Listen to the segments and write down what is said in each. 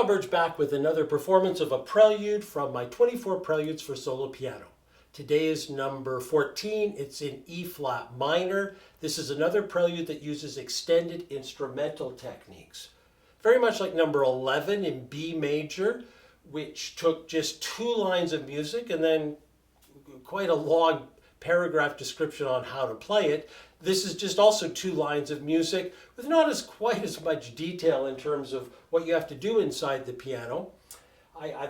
Burge back with another performance of a prelude from my 24 Preludes for solo piano. Today is number 14. It's in E flat minor. This is another prelude that uses extended instrumental techniques. Very much like number 11 in B major, which took just 2 lines of music and then quite a long paragraph description on how to play it. This is just also 2 lines of music with not quite as much detail in terms of what you have to do inside the piano.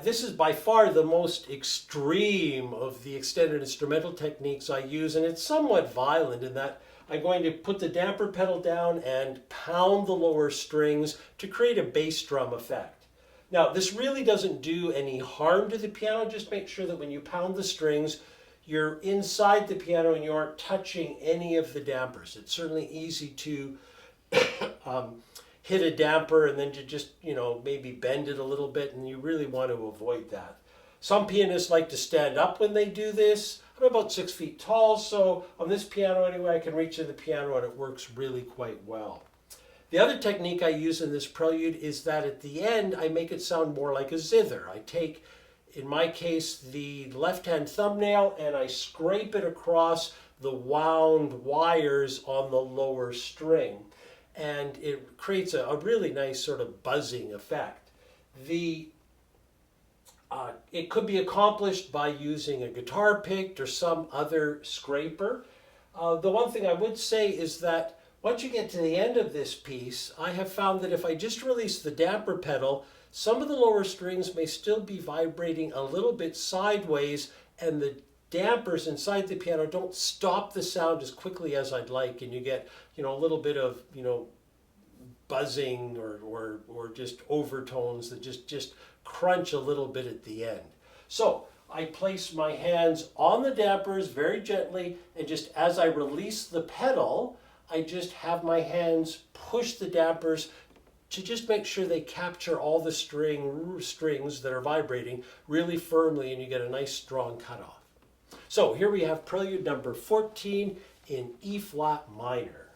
This is by far the most extreme of the extended instrumental techniques I use, and it's somewhat violent in that I'm going to put the damper pedal down and pound the lower strings to create a bass drum effect. Now, this really doesn't do any harm to the piano. Just make sure that when you pound the strings, you're inside the piano and you aren't touching any of the dampers. It's certainly easy to hit a damper and then to just, maybe bend it a little bit, and you really want to avoid that. Some pianists like to stand up when they do this. I'm about 6 feet tall, so on this piano anyway, I can reach in the piano and it works really quite well. The other technique I use in this prelude is that at the end, I make it sound more like a zither. I take, in my case, the left-hand thumbnail and I scrape it across the wound wires on the lower string. And it creates a really nice sort of buzzing effect. It could be accomplished by using a guitar pick or some other scraper. The one thing I would say is that once you get to the end of this piece, I have found that if I just release the damper pedal, some of the lower strings may still be vibrating a little bit sideways, and the dampers inside the piano don't stop the sound as quickly as I'd like, and you get a little bit of buzzing or just overtones that just crunch a little bit at the end. So I place my hands on the dampers very gently, and just as I release the pedal, I just have my hands push the dampers to just make sure they capture all the strings that are vibrating really firmly, and you get a nice strong cutoff. So here we have prelude number 14 in E flat minor.